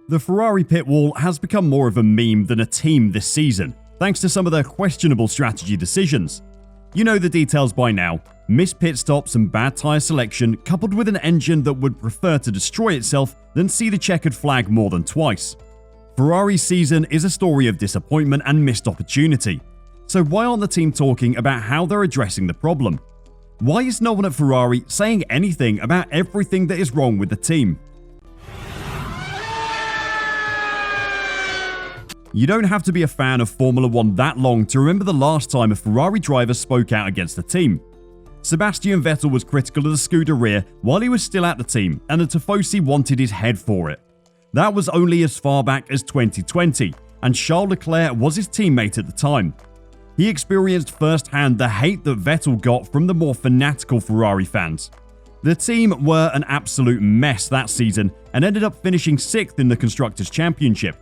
The Ferrari pit wall has become more of a meme than a team this season, thanks to some of their questionable strategy decisions. You know the details by now: missed pit stops and bad tyre selection, coupled with an engine that would prefer to destroy itself than see the checkered flag more than twice. Ferrari's season is a story of disappointment and missed opportunity. So why aren't the team talking about how they're addressing the problem? Why is no one at Ferrari saying anything about everything that is wrong with the team? You don't have to be a fan of Formula 1 that long to remember the last time a Ferrari driver spoke out against the team. Sebastian Vettel was critical of the Scuderia while he was still at the team, and the Tifosi wanted his head for it. That was only as far back as 2020, and Charles Leclerc was his teammate at the time. He experienced firsthand the hate that Vettel got from the more fanatical Ferrari fans. The team were an absolute mess that season and ended up finishing 6th in the Constructors' Championship.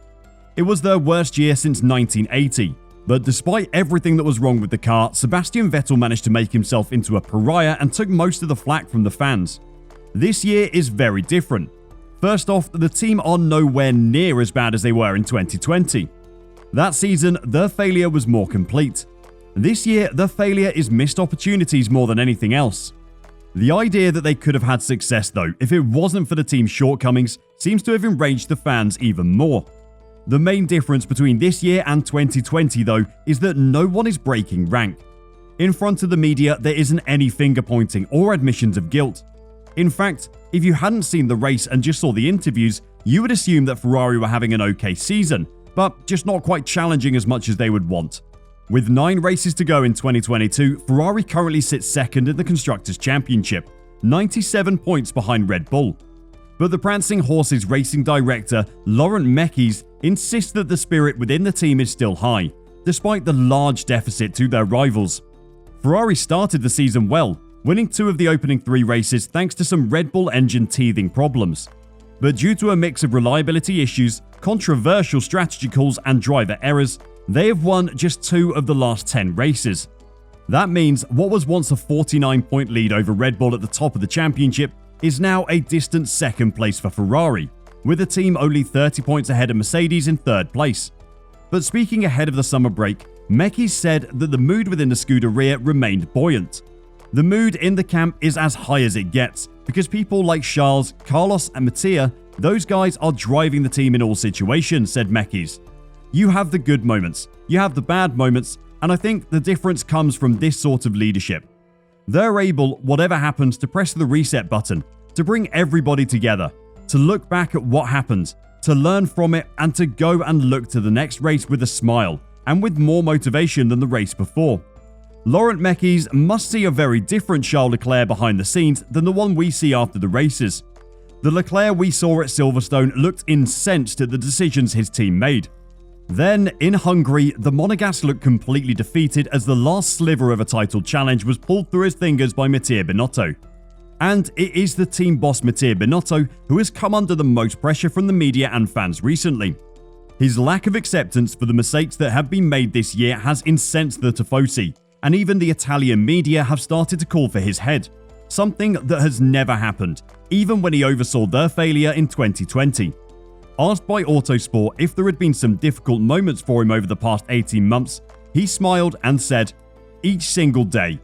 It was their worst year since 1980, but despite everything that was wrong with the car, Sebastian Vettel managed to make himself into a pariah and took most of the flack from the fans. This year is very different. First off, the team are nowhere near as bad as they were in 2020. That season, their failure was more complete. This year, their failure is missed opportunities more than anything else. The idea that they could have had success though, if it wasn't for the team's shortcomings, seems to have enraged the fans even more. The main difference between this year and 2020 though is that no one is breaking rank. In front of the media, there isn't any finger pointing or admissions of guilt. In fact, if you hadn't seen the race and just saw the interviews, you would assume that Ferrari were having an okay season, but just not quite challenging as much as they would want. With 9 races to go in 2022, Ferrari currently sits second in the Constructors' Championship, 97 points behind Red Bull. But the Prancing Horses racing director, Laurent Mekies, insists that the spirit within the team is still high, despite the large deficit to their rivals. Ferrari started the season well, winning 2 of the opening 3 races thanks to some Red Bull engine teething problems. But due to a mix of reliability issues, controversial strategy calls and driver errors, they have won just 2 of the last 10 races. That means what was once a 49-point lead over Red Bull at the top of the championship is now a distant second place for Ferrari, with the team only 30 points ahead of Mercedes in 3rd place. But speaking ahead of the summer break, Mekies said that the mood within the Scuderia remained buoyant. The mood in the camp is as high as it gets, because people like Charles, Carlos and Mattia, those guys are driving the team in all situations, said Mekies. You have the good moments, you have the bad moments, and I think the difference comes from this sort of leadership. They're able, whatever happens, to press the reset button, to bring everybody together, to look back at what happened, to learn from it, and to go and look to the next race with a smile and with more motivation than the race before. Laurent Mekies must see a very different Charles Leclerc behind the scenes than the one we see after the races. The Leclerc we saw at Silverstone looked incensed at the decisions his team made. Then, in Hungary, the Monegasque looked completely defeated as the last sliver of a title challenge was pulled through his fingers by Mattia Binotto. And it is the team boss Mattia Binotto who has come under the most pressure from the media and fans recently. His lack of acceptance for the mistakes that have been made this year has incensed the Tifosi, and even the Italian media have started to call for his head, something that has never happened, even when he oversaw their failure in 2020. Asked by Autosport if there had been some difficult moments for him over the past 18 months, he smiled and said, "Each single day.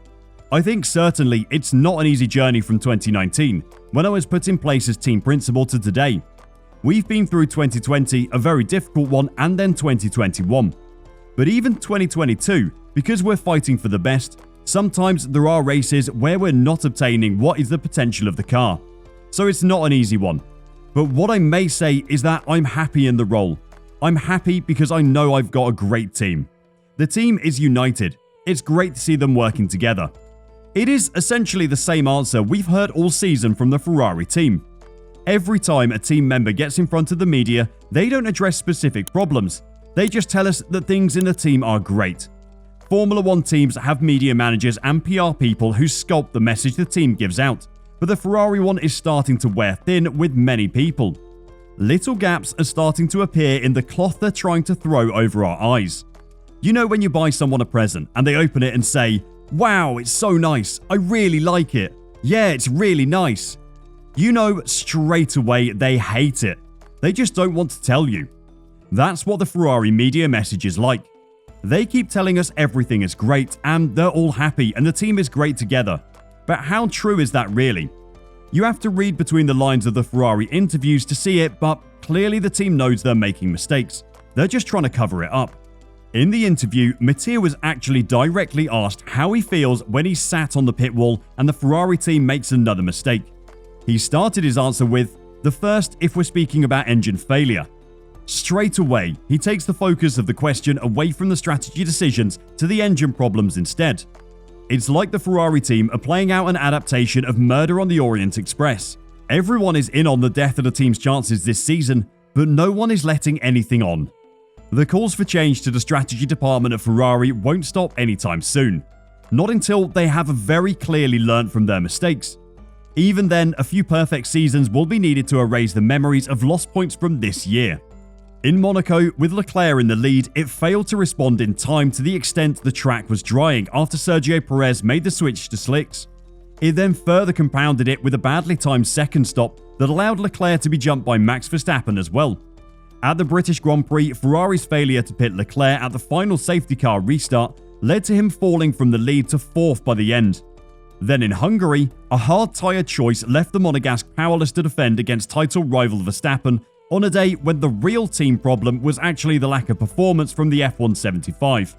I think certainly it's not an easy journey from 2019, when I was put in place as team principal, to today. We've been through 2020, a very difficult one, and then 2021. But even 2022, because we're fighting for the best, sometimes there are races where we're not obtaining what is the potential of the car. So it's not an easy one. But what I may say is that I'm happy in the role. I'm happy because I know I've got a great team. The team is united. It's great to see them working together." It is essentially the same answer we've heard all season from the Ferrari team. Every time a team member gets in front of the media, they don't address specific problems. They just tell us that things in the team are great. Formula 1 teams have media managers and PR people who sculpt the message the team gives out, but the Ferrari one is starting to wear thin with many people. Little gaps are starting to appear in the cloth they're trying to throw over our eyes. You know when you buy someone a present and they open it and say, "Wow, it's so nice, I really like it. Yeah, it's really nice." You know straight away they hate it. They just don't want to tell you. That's what the Ferrari media message is like. They keep telling us everything is great and they're all happy and the team is great together. But how true is that really? You have to read between the lines of the Ferrari interviews to see it, but clearly the team knows they're making mistakes. They're just trying to cover it up. In the interview, Mattia was actually directly asked how he feels when he's sat on the pit wall and the Ferrari team makes another mistake. He started his answer with, "The first if we're speaking about engine failure." Straight away, he takes the focus of the question away from the strategy decisions to the engine problems instead. It's like the Ferrari team are playing out an adaptation of Murder on the Orient Express. Everyone is in on the death of the team's chances this season, but no one is letting anything on. The calls for change to the strategy department at Ferrari won't stop anytime soon. Not until they have very clearly learned from their mistakes. Even then, a few perfect seasons will be needed to erase the memories of lost points from this year. In Monaco, with Leclerc in the lead, it failed to respond in time to the extent the track was drying after Sergio Perez made the switch to slicks. It then further compounded it with a badly timed second stop that allowed Leclerc to be jumped by Max Verstappen as well. At the British Grand Prix, Ferrari's failure to pit Leclerc at the final safety car restart led to him falling from the lead to 4th by the end. Then in Hungary, a hard tyre choice left the Monegasque powerless to defend against title rival Verstappen on a day when the real team problem was actually the lack of performance from the F175.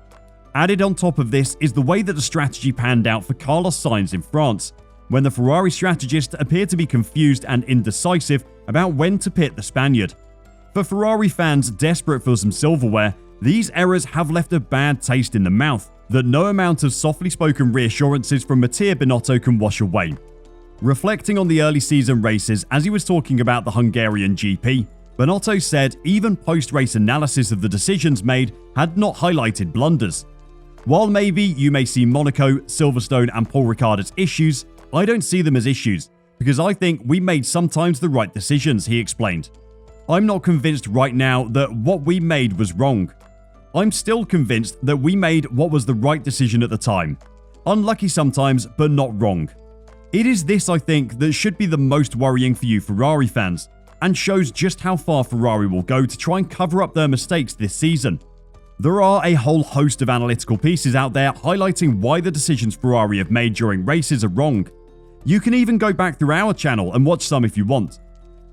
Added on top of this is the way that the strategy panned out for Carlos Sainz in France, when the Ferrari strategist appeared to be confused and indecisive about when to pit the Spaniard. For Ferrari fans desperate for some silverware, these errors have left a bad taste in the mouth that no amount of softly spoken reassurances from Mattia Binotto can wash away. Reflecting on the early season races as he was talking about the Hungarian GP, Binotto said even post-race analysis of the decisions made had not highlighted blunders. While maybe you may see Monaco, Silverstone and Paul Ricard as issues, I don't see them as issues because I think we made sometimes the right decisions, he explained. I'm not convinced right now that what we made was wrong. I'm still convinced that we made what was the right decision at the time. Unlucky sometimes, but not wrong. It is this, I think, that should be the most worrying for you Ferrari fans, and shows just how far Ferrari will go to try and cover up their mistakes this season. There are a whole host of analytical pieces out there highlighting why the decisions Ferrari have made during races are wrong. You can even go back through our channel and watch some if you want.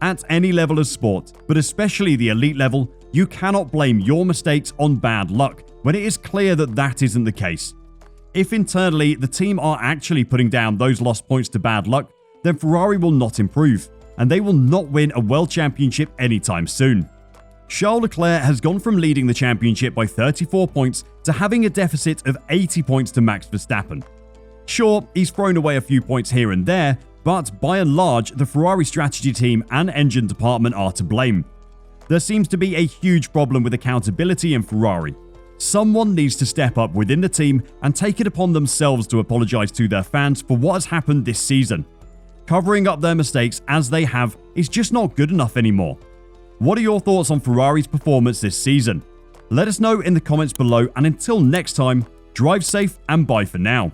At any level of sport, but especially the elite level, you cannot blame your mistakes on bad luck when it is clear that that isn't the case. If internally the team are actually putting down those lost points to bad luck, then Ferrari will not improve, and they will not win a world championship anytime soon. Charles Leclerc has gone from leading the championship by 34 points to having a deficit of 80 points to Max Verstappen. Sure, he's thrown away a few points here and there, but by and large, the Ferrari strategy team and engine department are to blame. There seems to be a huge problem with accountability in Ferrari. Someone needs to step up within the team and take it upon themselves to apologize to their fans for what has happened this season. Covering up their mistakes as they have is just not good enough anymore. What are your thoughts on Ferrari's performance this season? Let us know in the comments below, and until next time, drive safe and bye for now.